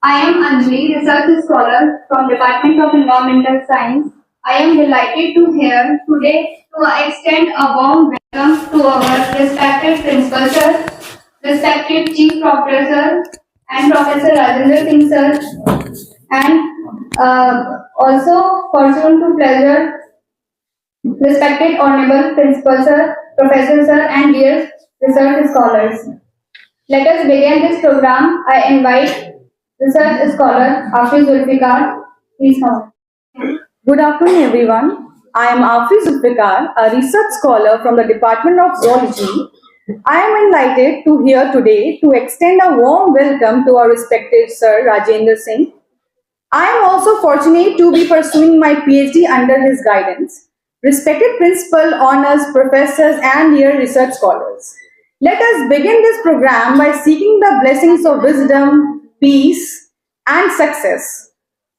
I am Anjali, research scholar from Department of Environmental Science. I am delighted to here today to extend a warm welcome to our respected principal sir, respected chief professor and Professor Rajendra Singh sir, and also fortune to pleasure respected honorable principal sir, professor sir, and dear research scholars. Let us begin this program. I invite research scholar Hafiz Zulfikar. Please come. Good afternoon, everyone. I am Hafiz Zulfikar, a research scholar from the Department of Zoology. I am delighted to here today to extend a warm welcome to our respected Sir Rajendra Singh. I am also fortunate to be pursuing my PhD under his guidance. Respected principal, honors, professors, and dear research scholars. Let us begin this program by seeking the blessings of wisdom, peace, and success.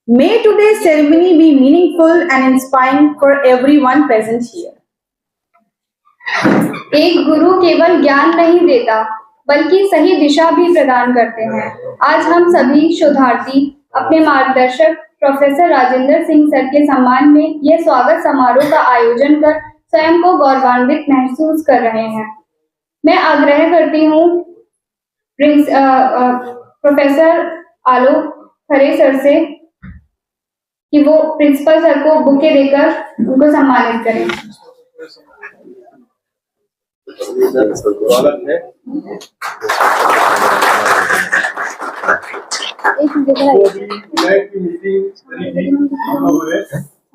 May today's ceremony be meaningful and inspiring for everyone present here. एक गुरु केवल ज्ञान नहीं देता, बल्कि सही दिशा भी प्रदान करते हैं। आज हम सभी शोधार्थी अपने मार्गदर्शक प्रोफेसर राजेंद्र सिंह सर के सम्मान में यह स्वागत समारोह का आयोजन कर स्वयं को गौरवान्वित महसूस कर रहे हैं। मैं आग्रह करती हूँ प्रोफेसर आलोक खरे सर से कि वो प्रिंसिपल सर को बुके देकर उनको सम्मानित करें।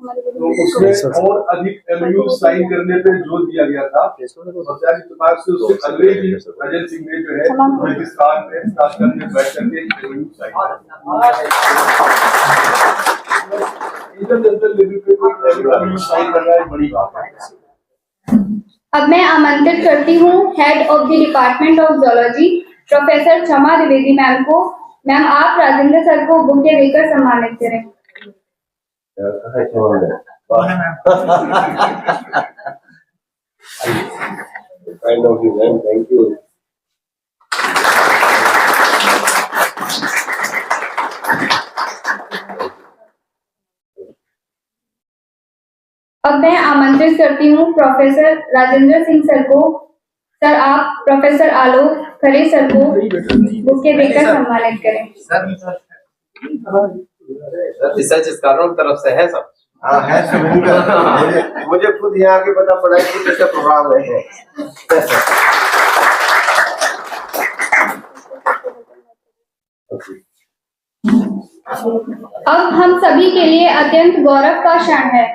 तो उसमें और अधिक एमयू साइन करने पे जोर दिया गया था और से उससे अगले दिन रजत सिंह ने जो है पाकिस्तान में स्टार्ट में बैठ करके एमयू इंटरनेशनल लेवल पे एमयू साइन करना एक बड़ी बात है। अब मैं आमंत्रित करती हूँ head of the department of zoology professor क्षमा द्विवेदी मैम को। मैम आप राजेंद्र सर को बुके देकर सम्मानित करें। Kind of you, man. Thank you. अब मैं आमंत्रित करती हूँ प्रोफेसर राजेंद्र सिंह सर को। सर आप प्रोफेसर आलोक खरे सर को बुके देकर सम्मानित करें। रिसर्च स्कॉलरों की तरफ से है सब। हाँ है मुझे खुद यहाँ के पता पड़ा कि कैसा प्रोग्राम है। अब हम सभी के लिए अत्यंत गौरव का क्षण है।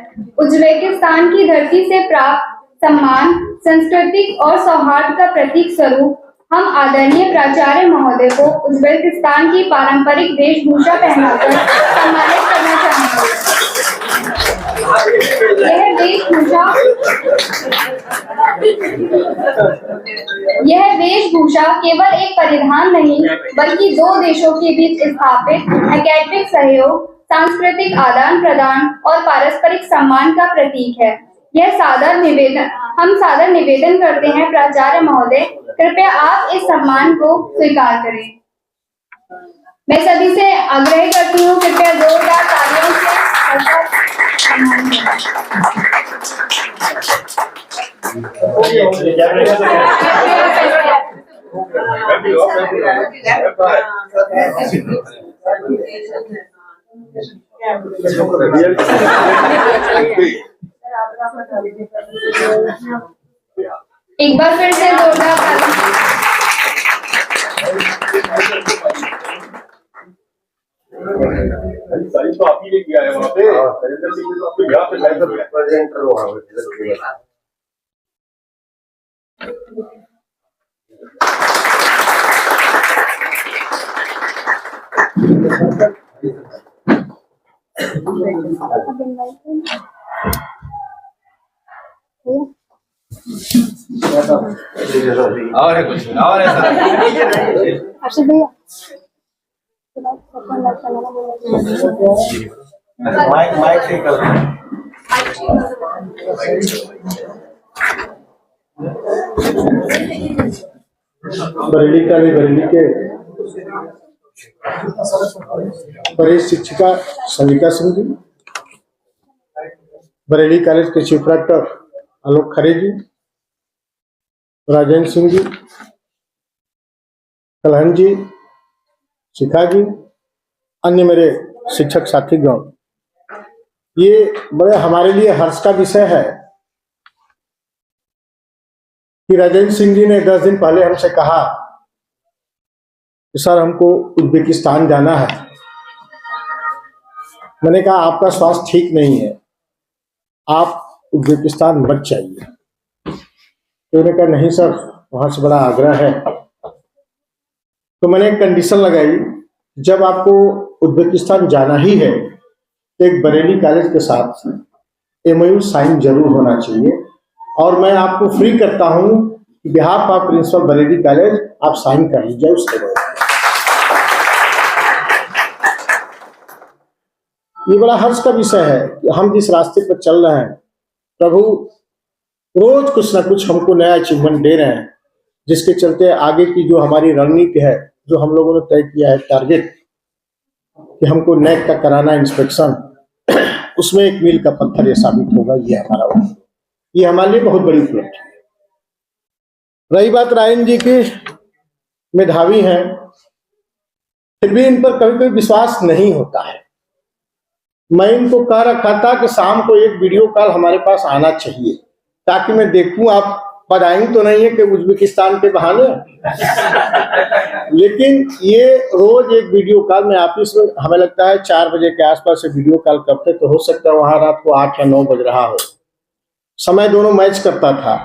उज्बेकिस्तान की धरती से प्राप्त सम्मान सांस्कृतिक और सौहार्द का प्रतीक स्वरूप हम आदरणीय प्राचार्य महोदय को उज्बेकिस्तान की पारंपरिक वेशभूषा पहनाकर सम्मानित करना चाहेंगे। यह वेशभूषा केवल एक परिधान नहीं बल्कि दो देशों के बीच स्थापित एकेडमिक सहयोग, सांस्कृतिक आदान प्रदान और पारस्परिक सम्मान का प्रतीक है। हम सादर निवेदन करते हैं प्राचार्य महोदय, कृपया आप इस सम्मान को स्वीकार करें। मैं सभी से आग्रह करती हूँ कृपया जोरदार तालियों से एक बार फिर से जोरदार ताली। साइज तो आप ही ने किया है वहाँ पे। नरेंद्र सिंह ने तो आपको यहाँ पे लाइव प्रेजेंटर वहाँ पे। और है कुछ और है हर्षद भैया माइक ठीक कर। बरेली के वरिष्ठ शिक्षिका संगीता सिंह जी, बरेली कॉलेज के चीफ डायरेक्टर आलोक खरे जी, राजेंद्र सिंह जी, कलहन जी, शिखा जी, अन्य मेरे शिक्षक साथीगण, ये बड़े हमारे लिए हर्ष का विषय है कि राजेंद्र सिंह जी ने 10 दिन पहले हमसे कहा कि सर हमको उज्बेकिस्तान जाना है। मैंने कहा आपका स्वास्थ्य ठीक नहीं है, आप उज्बेकिस्तान मत जाइए। तो उन्होंने कहा नहीं सर, वहां से बड़ा आग्रह है। तो मैंने एक कंडीशन लगाई, जब आपको उज्बेकिस्तान जाना ही है तो एक बरेली कॉलेज के साथ MOU साइन जरूर होना चाहिए, और मैं आपको फ्री करता हूं कि behalf of principal Bareilly college आप साइन कर लीजिए उसके बाद। ये बड़ा हर्ष का विषय है कि हम जिस रास्ते पर चल रहे हैं, प्रभु रोज कुछ ना कुछ हमको नया अचीवमेंट दे रहे हैं, जिसके चलते आगे की जो हमारी रणनीति है, जो हम लोगों ने तय किया है टारगेट कि हमको नेक का कराना इंस्पेक्शन, उसमें एक मील का पत्थर ये साबित होगा। ये हमारे लिए बहुत बड़ी उपलब्धि है। रही बात रायन जी की, मेधावी हैं, फिर भी इन पर कभी कभी विश्वास नहीं होता है। मैं इनको कह रखा था कि शाम को एक वीडियो कॉल हमारे पास आना चाहिए, ताकि मैं देखूं आप बताएंगे तो नहीं है कि उज्बेकिस्तान के बहाने। लेकिन ये रोज एक वीडियो कॉल में ऑफिस में, हमें लगता है 4 बजे के आसपास से वीडियो कॉल करते, तो हो सकता है वहां रात को 8 या 9 बज रहा हो, समय दोनों मैच करता था।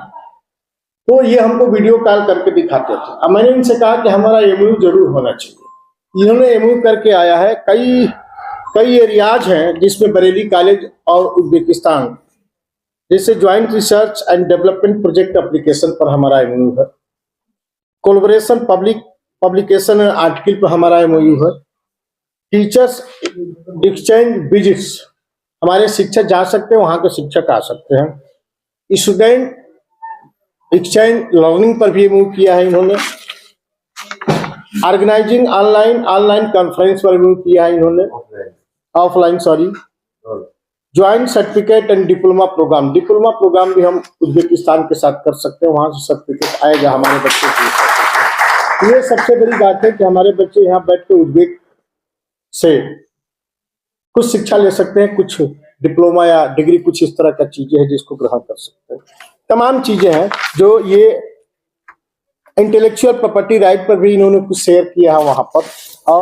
तो ये हमको वीडियो कॉल करके दिखाते थे। अब मैंने इनसे कहा कि हमारा MOU जरूर होना चाहिए। इन्होंने MOU करके आया है। कई एरियाज हैं जिसमें बरेली कॉलेज और उज्बेकिस्तान, जैसे joint research and development project application पर हमारा MOU है, कोलैबोरेशन पब्लिकेशन एंड आर्टिकल पर हमारा MOU है, टीचर्स एक्सचेंज विजिट्स, हमारे शिक्षक जा सकते हैं, वहां के शिक्षक आ सकते हैं, स्टूडेंट एक्सचेंज लर्निंग पर भी MOU किया है इन्होंने, ऑर्गेनाइजिंग ऑनलाइन कॉन्फ्रेंस पर MOU किया है इन्होंने, offline sorry, joint certificate and diploma program भी हम उज्बेकिस्तान के साथ कर सकते हैं, वहां से सर्टिफिकेट आएगा हमारे बच्चे की। ये सबसे बड़ी बात है कि हमारे बच्चे यहाँ बैठ के उज्बेक से कुछ शिक्षा ले सकते हैं, कुछ डिप्लोमा या डिग्री, कुछ इस तरह का चीजें हैं जिसको ग्रहण कर सकते हैं। तमाम चीजें हैं जो ये इंटेलेक्चुअल प्रॉपर्टी राइट पर भी इन्होंने कुछ शेयर किया है वहां पर। और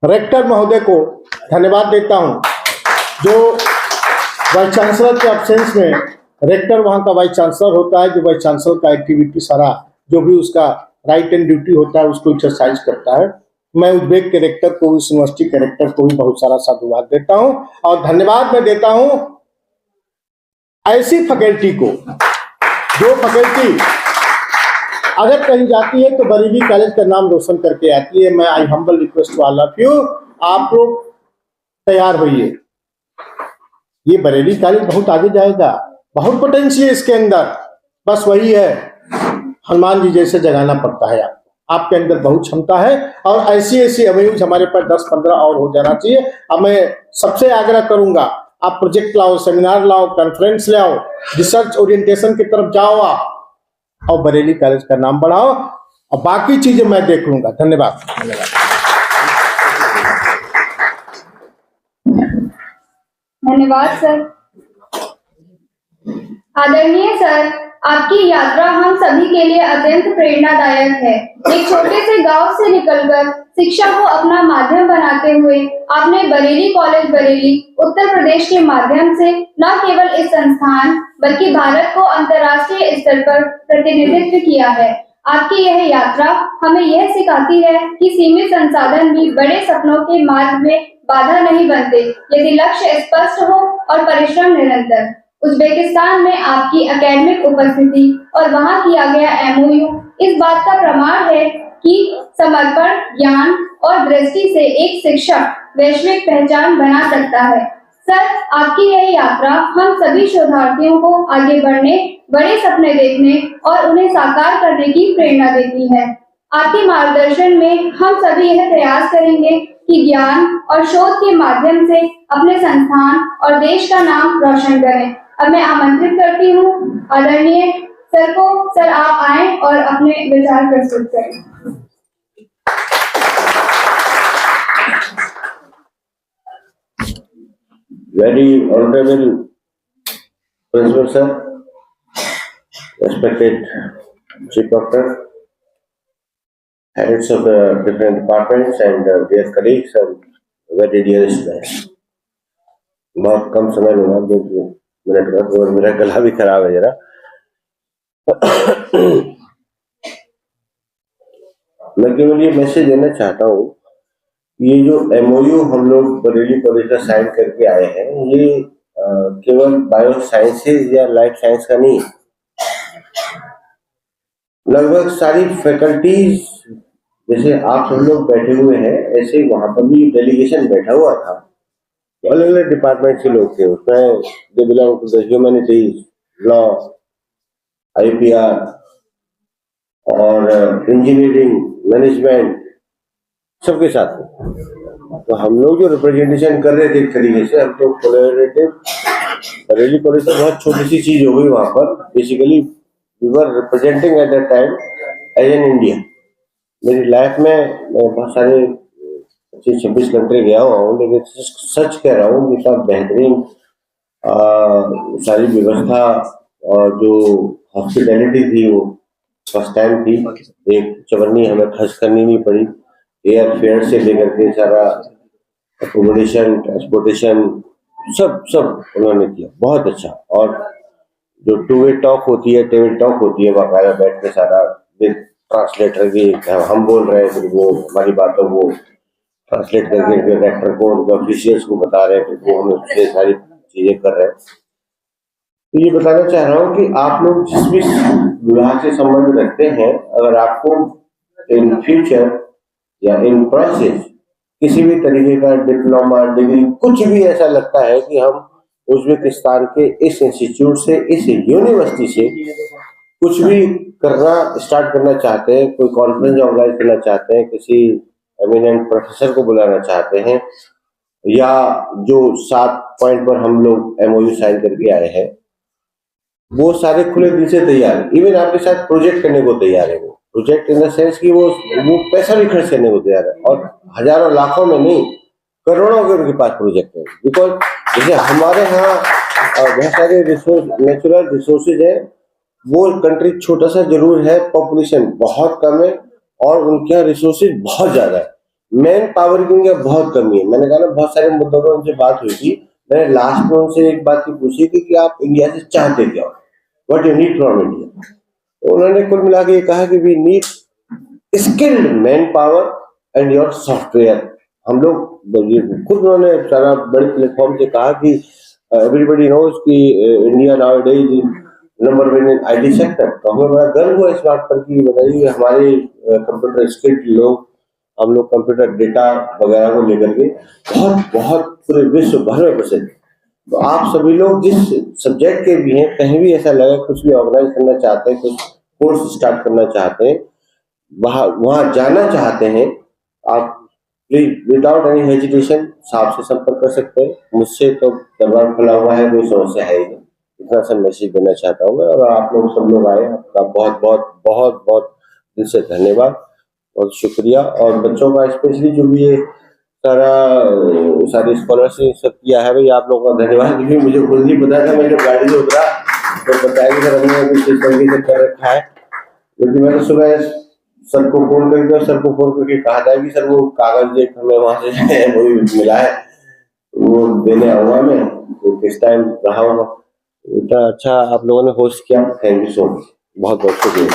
रेक्टर महोदय को धन्यवाद देता हूं, जो वाइस चांसलर के एब्सेंस में, रेक्टर वहां का वाइस चांसलर होता है, जो वाइस चांसलर का एक्टिविटी सारा जो भी उसका राइट एंड ड्यूटी होता है उसको एक्सरसाइज करता है। मैं उज्बेक के रेक्टर को, इस यूनिवर्सिटी के रेक्टर को भी बहुत सारा साधुवाद देता हूं, और धन्यवाद मैं देता हूं ऐसी फैकल्टी को, जो फैकल्टी अगर कहीं जाती है तो बरेली कॉलेज का नाम रोशन करके आती है। मैं I humble request to all of you, आप लोग तैयार होइए। ये बरेली कॉलेज बहुत आगे जाएगा, बहुत पोटेंशियल इसके अंदर, बस वही है हनुमान जी जैसे जगाना पड़ता है आपके अंदर बहुत क्षमता है, और ऐसी MOUs हमारे पास 10-15 और हो जाना चाहिए। अब मैं सबसे आग्रह करूंगा, आप प्रोजेक्ट लाओ, सेमिनार लाओ, कॉन्फ्रेंस लाओ, रिसर्च ओरिएंटेशन की तरफ जाओ आप, और बरेली कॉलेज का नाम बढ़ाओ, और बाकी चीजें मैं देख लूंगा। धन्यवाद। धन्यवाद सर। आदरणीय सर, आपकी यात्रा हम सभी के लिए अत्यंत प्रेरणादायक है। एक छोटे से गांव से निकलकर शिक्षा को अपना माध्यम बनाते हुए आपने बरेली कॉलेज बरेली उत्तर प्रदेश के माध्यम से न केवल इस संस्थान बल्कि भारत को अंतर्राष्ट्रीय स्तर पर प्रतिनिधित्व किया है। आपकी यह यात्रा हमें यह सिखाती है कि सीमित संसाधन भी बड़े सपनों के मार्ग में बाधा नहीं बनते, यदि लक्ष्य स्पष्ट हो और परिश्रम निरंतर। उज्बेकिस्तान में आपकी एकेडमिक उपस्थिति और वहां किया गया MOU इस बात का प्रमाण है कि समर्पण, ज्ञान और दृष्टि से एक शिक्षक वैश्विक पहचान बना सकता है। सर, आपकी यह यात्रा हम सभी शोधार्थियों को आगे बढ़ने, बड़े सपने देखने और उन्हें साकार करने की प्रेरणा देती है। आपके मार्गदर्शन में हम सभी यह प्रयास करेंगे कि ज्ञान और शोध के माध्यम से अपने संस्थान और देश का नाम रोशन करें। अब मैं आमंत्रित करती हूँ आदरणीय सर को, सर आप आएं और अपने विचार प्रस्तुत करें। Very honorable Principal Sir, respected Chief Doctor, heads of the different departments and dear colleagues and very dear students. बहुत कम समय लूंगा, 2 मिनट का, और मेरा गला भी खराब है जरा। मैं केवल ये मैसेज देना चाहता हूँ, ये जो MOU हम लोग बरेली कॉलेज का साइन करके आए हैं, ये केवल बायो साइंसेज या लाइफ साइंस का नहीं है। लगभग सारी फैकल्टीज, जैसे आप सब लोग बैठे हुए हैं, ऐसे वहां पर भी डेलीगेशन बैठा हुआ था, अलग अलग डिपार्टमेंट के लोग थे। उसमें they belong to the humanities, law, IPR और इंजीनियरिंग, मैनेजमेंट, सबके साथ में। तो हम लोग जो रिप्रेजेंटेशन कर रहे थे एक तरीके से, हम तो कोलैबोरेटिव, बरेली कॉलेज से बहुत छोटी सी चीज हो गई वहां पर। Basically we were representing at that time as an India. मेरी लाइफ में मैं बहुत सारे 25-26 कंट्री गया हुआ हूँ, लेकिन सच कह रहा हूँ, इतना बेहतरीन सारी व्यवस्था और जो हॉस्पिटैलिटी थी वो फर्स्ट टाइम थी। एक चवन्नी हमें खर्च करनी नहीं पड़ी, एयर फेयर से लेकर के सारा एकोमोडेशन, ट्रांसपोर्टेशन, सब उन्होंने किया, बहुत अच्छा। और जो टू वे टॉक होती है, टेबल टॉक होती है, बाकायदा बैठ के सारा ट्रांसलेटर की, हम बोल रहे हैं फिर वो हमारी बातों को ट्रांसलेट करके डायरेक्टर को, उनके ऑफिशियल्स को बता रहे हैं, फिर वो हमें ये सारी चीजें कर रहे हैं। तो ये बताना चाह रहा हूँ कि आप लोग जिस भी विभाग से संबंध रखते हैं, अगर आपको इन फ्यूचर या इन प्रोसेस किसी भी तरीके का डिप्लोमा, डिग्री, कुछ भी ऐसा लगता है कि हम उज्बेकिस्तान के इस इंस्टीट्यूट से, इस यूनिवर्सिटी से कुछ भी करना स्टार्ट करना चाहते हैं, कोई कॉन्फ्रेंस ऑर्गेनाइज करना चाहते हैं, किसी एमिनेंट प्रोफेसर को बुलाना चाहते हैं, या जो 7 पॉइंट पर हम लोग MOU साइन करके आए हैं, वो सारे खुले दिल से तैयार है। इवन आपके साथ प्रोजेक्ट करने को तैयार है। वो प्रोजेक्ट इन द सेंस कि वो पैसा भी खर्च करने को तैयार है, और हजारों लाखों में नहीं, करोड़ों के उनके पास प्रोजेक्ट है। बिकॉज जैसे हमारे यहाँ बहुत सारे रिसोर्स, नेचुरल रिसोर्सेज है, वो कंट्री छोटा सा जरूर है, पॉपुलेशन बहुत कम है, और उनके यहाँ रिसोर्सेज बहुत ज्यादा है। मैन पावर की उनके बहुत कमी है। मैंने कहा ना, बहुत सारे मुद्दों पर उनसे बात हुई थी। मैंने लास्ट में उनसे एक बात की पूछी थी कि आप इंडिया से चाहते क्या हो, what you need from India. तो उन्होंने कुल मिला के ये कहा कि we need skilled man power and your software. हम लोग खुद, उन्होंने सारा बड़े प्लेटफॉर्म से कहा कि एवरीबडी नोज कि India now days number 1 in IT sector. तो हमें बड़ा गर्व हुआ इस बात पर कि बताइए हमारे कंप्यूटर स्किल्ड लोग, हम लोग कंप्यूटर डेटा वगैरह को लेकर के बहुत पूरे विश्व भर में प्रसिद्ध। तो आप सभी लोग जिस सब्जेक्ट के भी हैं, कहीं भी ऐसा लगे कुछ भी ऑर्गेनाइज करना चाहते हैं, कुछ कोर्स स्टार्ट करना चाहते हैं, वहां जाना चाहते हैं, आप प्लीज विदाउट एनी हेजिटेशन साहब से संपर्क कर सकते हैं। मुझसे तो दरबार खुला हुआ है, कोई समस्या है ही नहीं। इतना सा मैसेज देना चाहता हूँ मैं। और आप लोग सब लोग आए, आपका बहुत बहुत बहुत बहुत दिल से धन्यवाद, बहुत शुक्रिया। और बच्चों का स्पेशली जो भी ये सारी स्कॉलरशिप सब किया है, भाई आप लोगों का धन्यवाद। क्योंकि मुझे खुद नहीं पता था, मैं जब गाड़ी से उतरा तो बताया कि सर हमने कुछ इस तरीके से कर रखा है। क्योंकि मैंने सुबह सर को फोन करके कहा था कि सर वो कागज एक हमें वहां से वो मिला है, वो देने आऊंगा मैं, तो किस टाइम रहा होगा। इतना अच्छा आप लोगों ने होस्ट किया, थैंक यू सो मच, बहुत बहुत शुक्रिया।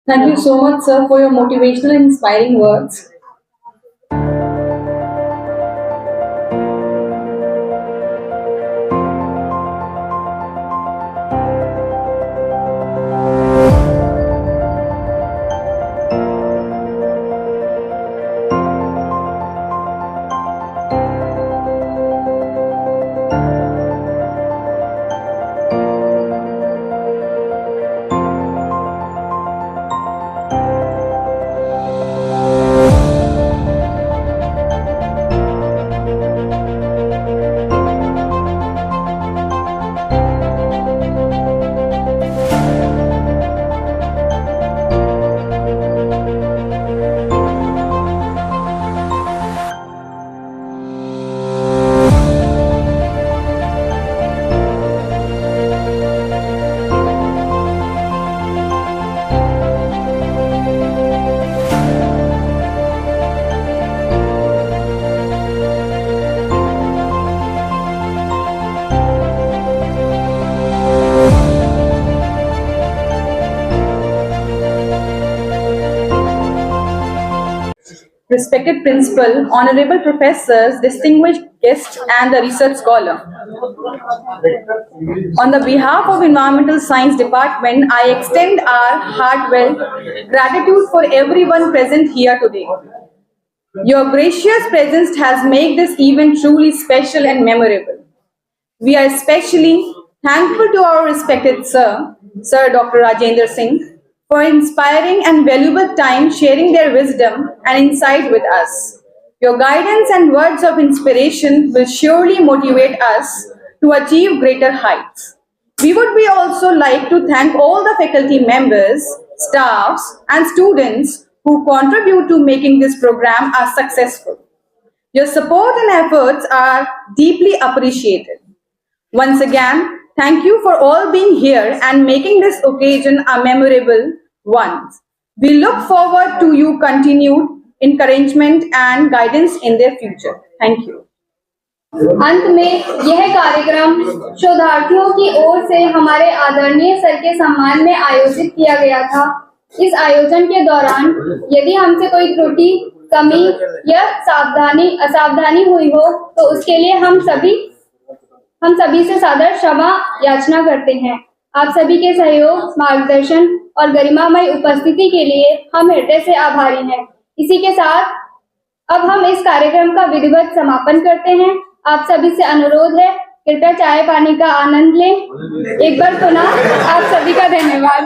Thank you so much, sir, for your motivational and inspiring words. respected principal, honorable professors, distinguished guests, and the research scholar. On the behalf of Environmental Science Department, I extend our heartfelt gratitude for everyone present here today. Your gracious presence has made this event truly special and memorable. We are especially thankful to our respected Sir Dr. Rajendra Singh, for inspiring and valuable time sharing their wisdom and insight with us. Your guidance and words of inspiration will surely motivate us to achieve greater heights. We would be also like to thank all the faculty members, staffs, and students who contribute to making this program as successful. Your support and efforts are deeply appreciated. Once again, thank you for all being here and making this occasion a memorable one. We look forward to your continued encouragement and guidance in their future. Thank you. अंत में यह कार्यक्रम शोधार्थियों की ओर से हमारे आदरणीय sir के सम्मान में आयोजित किया गया था। इस आयोजन के दौरान यदि हमसे कोई त्रुटि, कमी या असावधानी हुई हो तो उसके लिए हम सभी से सादर क्षमा याचना करते हैं। आप सभी के सहयोग, मार्गदर्शन और गरिमामय उपस्थिति के लिए हम हृदय से आभारी हैं। इसी के साथ अब हम इस कार्यक्रम का विधिवत समापन करते हैं। आप सभी से अनुरोध है, कृपया चाय पानी का आनंद लें। एक बार पुनः आप सभी का धन्यवाद।